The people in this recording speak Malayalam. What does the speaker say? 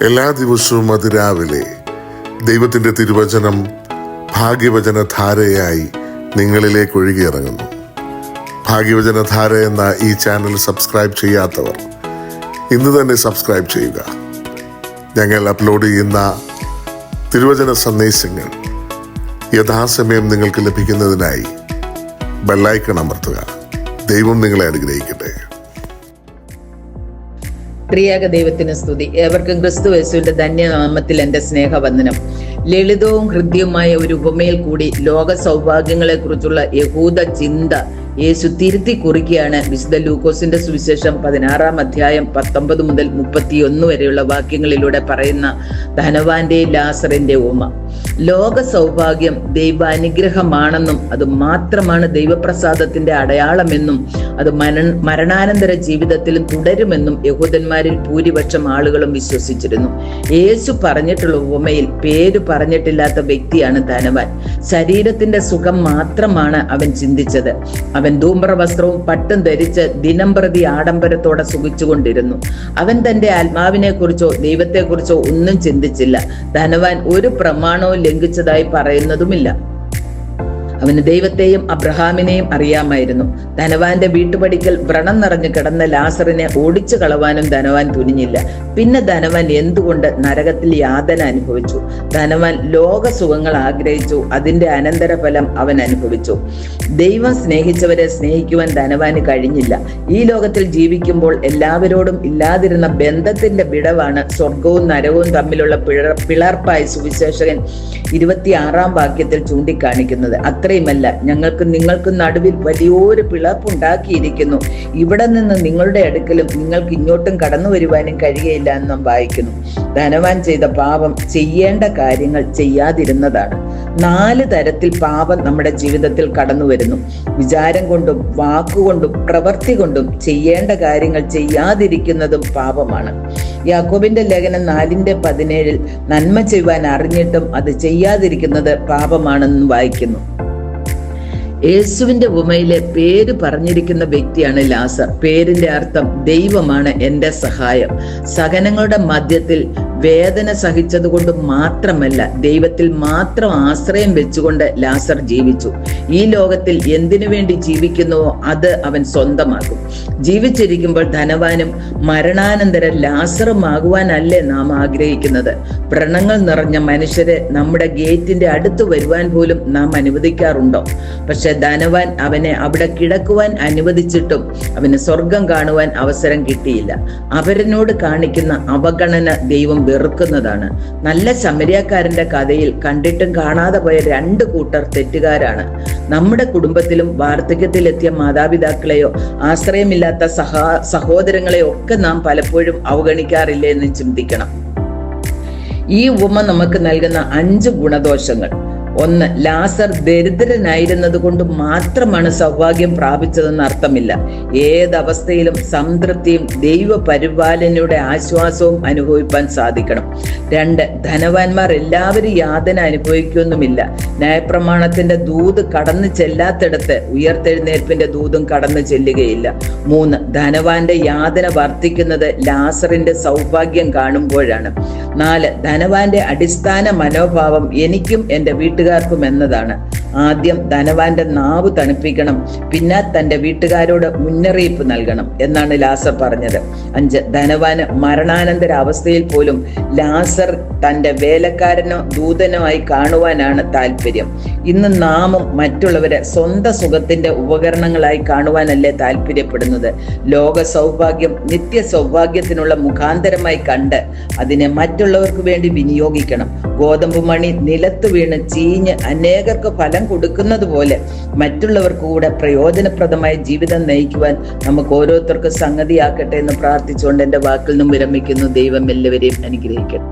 എല്ലാ ദിവസവും അതിരാവിലെ ദൈവത്തിൻ്റെ തിരുവചനം ഭാഗ്യവചനധാരയായി നിങ്ങളിലേക്ക് ഒഴുകിയിറങ്ങുന്നു. ഭാഗ്യവചനധാര എന്ന ഈ ചാനൽ സബ്സ്ക്രൈബ് ചെയ്യാത്തവർ ഇന്ന് തന്നെ സബ്സ്ക്രൈബ് ചെയ്യുക. ഞങ്ങൾ അപ്ലോഡ് ചെയ്യുന്ന തിരുവചന സന്ദേശങ്ങൾ യഥാസമയം നിങ്ങൾക്ക് ലഭിക്കുന്നതിനായി ബെല്ലൈക്കൺ അമർത്തുക. ദൈവം നിങ്ങളെ അനുഗ്രഹിക്കട്ടെ. ത്രിയേക ദൈവത്തിന് സ്തുതി. ഏവർക്കും ക്രിസ്തു യേശുവിന്റെ ധന്യനാമത്തിൽ എന്റെ സ്നേഹവന്ദനം. ലളിതവും ഹൃദ്യവുമായ ഒരു ഉപമയിൽ കൂടി ലോക സൗഭാഗ്യങ്ങളെ കുറിച്ചുള്ള യഹൂദ ചിന്ത യേശു തിരുത്തി കുറിക്കുകയാണ്. വിശുദ്ധ ലൂക്കോസിന്റെ സുവിശേഷം 16-ാം അധ്യായം 19 മുതൽ 31 വരെയുള്ള വാക്യങ്ങളിലൂടെ പറയുന്ന ധനവാന്റെയും ലാസറിന്റെ ഉപമ. ലോക സൗഭാഗ്യം ദൈവാനുഗ്രഹമാണെന്നും അത് മാത്രമാണ് ദൈവപ്രസാദത്തിന്റെ അടയാളമെന്നും അത് മരണാനന്തര ജീവിതത്തിലും തുടരുമെന്നും യഹൂദന്മാരിൽ ഭൂരിപക്ഷം ആളുകളും വിശ്വസിച്ചിരുന്നു. യേശു പറഞ്ഞിട്ടുള്ള ഉപമയിൽ പേര് പറഞ്ഞിട്ടില്ലാത്ത വ്യക്തിയാണ് ധനവാൻ. ശരീരത്തിന്റെ സുഖം മാത്രമാണ് അവൻ ചിന്തിച്ചത്. അവൻ ധൂമ്ര വസ്ത്രവും പട്ടും ധരിച്ച് ദിനം പ്രതി ആഡംബരത്തോടെ സുഖിച്ചുകൊണ്ടിരുന്നു. അവൻ തന്റെ ആത്മാവിനെ കുറിച്ചോ ദൈവത്തെക്കുറിച്ചോ ഒന്നും ചിന്തിച്ചില്ല. ധനവാൻ ഒരു പ്രമാണവും ലംഘിച്ചതായി പറയുന്നതുമില്ല. അവന് ദൈവത്തെയും അബ്രഹാമിനെയും അറിയാമായിരുന്നു. ധനവാന്റെ വീട്ടുപടിക്കൽ വ്രണം നിറഞ്ഞു കിടന്ന ലാസറിനെ ഓടിച്ചു കളവാനും ധനവാൻ തുനിഞ്ഞില്ല. പിന്നെ ധനവാൻ എന്തുകൊണ്ട് നരകത്തിൽ യാതന അനുഭവിച്ചു? ധനവാൻ ലോക സുഖങ്ങൾ ആഗ്രഹിച്ചു. അതിന്റെ അനന്തരഫലം അവൻ അനുഭവിച്ചു. ദൈവം സ്നേഹിച്ചവരെ സ്നേഹിക്കുവാൻ ധനവാന് കഴിഞ്ഞില്ല. ഈ ലോകത്തിൽ ജീവിക്കുമ്പോൾ എല്ലാവരോടും ഇല്ലാതിരുന്ന ബന്ധത്തിന്റെ വിടവാണ് സ്വർഗവും നരകവും തമ്മിലുള്ള പിളർപ്പായി സുവിശേഷകൻ 26-ാം വാക്യത്തിൽ ചൂണ്ടിക്കാണിക്കുന്നത്. അത്രയുമല്ല, നിങ്ങൾക്ക് നടുവിൽ വലിയൊരു പിളർപ്പുണ്ടാക്കിയിരിക്കുന്നു. ഇവിടെ നിന്ന് നിങ്ങളുടെ അടുക്കലും നിങ്ങൾക്ക് ഇങ്ങോട്ടും കടന്നു വരുവാനും കഴിയുകയില്ല എന്ന് നാം വായിക്കുന്നു. ധനവാൻ ചെയ്ത പാപം ചെയ്യേണ്ട കാര്യങ്ങൾ ചെയ്യാതിരുന്നതാണ്. 4 തരത്തിൽ പാപം നമ്മുടെ ജീവിതത്തിൽ കടന്നു വരുന്നു. വിചാരം കൊണ്ടും വാക്കുകൊണ്ടും പ്രവൃത്തി കൊണ്ടും ചെയ്യേണ്ട കാര്യങ്ങൾ ചെയ്യാതിരിക്കുന്നതും പാപമാണ്. യാക്കോബിന്റെ ലേഖനം 4:17 നന്മ ചെയ്യുവാൻ അറിഞ്ഞിട്ടും അത് ചെയ്യാതിരിക്കുന്നത് പാപമാണെന്ന് വായിക്കുന്നു. യേശുവിന്റെ ഉപമയിലെ പേര് പറഞ്ഞിരിക്കുന്ന വ്യക്തിയാണ് ലാസർ. പേരിന്റെ അർത്ഥം ദൈവമാണ് എന്റെ സഹായം. സഹനങ്ങളുടെ മധ്യത്തിൽ വേദന സഹിച്ചതുകൊണ്ട് മാത്രമല്ല, ദൈവത്തിൽ മാത്രം ആശ്രയം വെച്ചുകൊണ്ട് ലാസർ ജീവിച്ചു. ഈ ലോകത്തിൽ എന്തിനു വേണ്ടി ജീവിക്കുന്നുവോ അത് അവൻ സ്വന്തമാക്കും. ജീവിച്ചിരിക്കുമ്പോൾ ധനവാനും മരണാനന്തരം ലാസറുമാകുവാനല്ലേ നാം ആഗ്രഹിക്കുന്നത്? വ്രണങ്ങൾ നിറഞ്ഞ മനുഷ്യരെ നമ്മുടെ ഗേറ്റിന്റെ അടുത്ത് വരുവാൻ പോലും നാം അനുവദിക്കാറുണ്ടോ? പക്ഷെ ധനവാൻ അവനെ അവിടെ കിടക്കുവാൻ അനുവദിച്ചിട്ടും അവന് സ്വർഗം കാണുവാൻ അവസരം കിട്ടിയില്ല. അവരനോട് കാണിക്കുന്ന അവഗണന ദൈവം വെറുക്കുന്നതാണ്. നല്ല ശമരിയക്കാരന്റെ കഥയിൽ കണ്ടിട്ടും കാണാതെ പോയ 2 കൂട്ടർ തെറ്റുകാരാണ്. നമ്മുടെ കുടുംബത്തിലും വാർദ്ധക്യത്തിലെത്തിയ മാതാപിതാക്കളെയോ ആശ്രയമില്ലാത്ത സഹോദരങ്ങളെയോ ഒക്കെ നാം പലപ്പോഴും അവഗണിക്കാറില്ലേ എന്ന് ചിന്തിക്കണം. ഈ ഉപമ നമുക്ക് നൽകുന്ന 5 ഗുണദോഷങ്ങൾ. 1. ലാസർ ദരിദ്രനായിരുന്നത് കൊണ്ട് മാത്രമാണ് സൗഭാഗ്യം പ്രാപിച്ചതെന്ന് അർത്ഥമില്ല. ഏതവസ്ഥയിലും സംതൃപ്തിയും ദൈവ പരിപാലനയുടെ ആശ്വാസവും അനുഭവിപ്പാൻ സാധിക്കണം. 2. ധനവാന്മാർ എല്ലാവരും യാതന അനുഭവിക്കൊന്നുമില്ല. ന്യായപ്രമാണത്തിന്റെ ദൂത് കടന്നു ചെല്ലാത്തിടത്ത് ഉയർത്തെഴുന്നേൽപ്പിന്റെ ദൂതും കടന്നു ചെല്ലുകയില്ല. 3. ധനവാന്റെ യാതന വർദ്ധിക്കുന്നത് ലാസറിന്റെ സൗഭാഗ്യം കാണുമ്പോഴാണ്. 4. ധനവാന്റെ അടിസ്ഥാന മനോഭാവം എനിക്കും എന്റെ വീട്ടുകാർക്കും എന്നതാണ്. ആദ്യം ധനവാന്റെ നാവ് തണുപ്പിക്കണം, പിന്നെ തന്റെ വീട്ടുകാരോട് മുന്നറിയിപ്പ് നൽകണം എന്നാണ് ലാസർ പറഞ്ഞത്. 5. ധനവാന് മരണാനന്തര അവസ്ഥയിൽ പോലും ലാസർ തന്റെ വേലക്കാരനോ ദൂതനോ ആയി കാണുവാനാണ് താല്പര്യം. ഇന്ന് നാമും മറ്റുള്ളവരെ സ്വന്തം സുഖത്തിന്റെ ഉപകരണങ്ങളായി കാണുവാനല്ലേ താല്പര്യപ്പെടുന്നത്? ലോക സൗഭാഗ്യം നിത്യ സൗഭാഗ്യത്തിനുള്ള മുഖാന്തരമായി കണ്ട് അതിനെ മറ്റുള്ളവർക്ക് വേണ്ടി വിനിയോഗിക്കണം. ഗോതമ്പ് മണി നിലത്ത് വീണ് ചീഞ്ഞ് അനേകർക്ക് ഫലം കൊടുക്കുന്നത് പോലെ മറ്റുള്ളവർക്ക് കൂടെ പ്രയോജനപ്രദമായ ജീവിതം നയിക്കുവാൻ നമുക്ക് ഓരോരുത്തർക്കും സംഗതിയാക്കട്ടെ എന്ന് പ്രാർത്ഥിച്ചുകൊണ്ട് എന്റെ വാക്കിൽ നിന്നും വിരമിക്കുന്നു. ദൈവം എല്ലാവരെയും അനുഗ്രഹിക്കട്ടെ.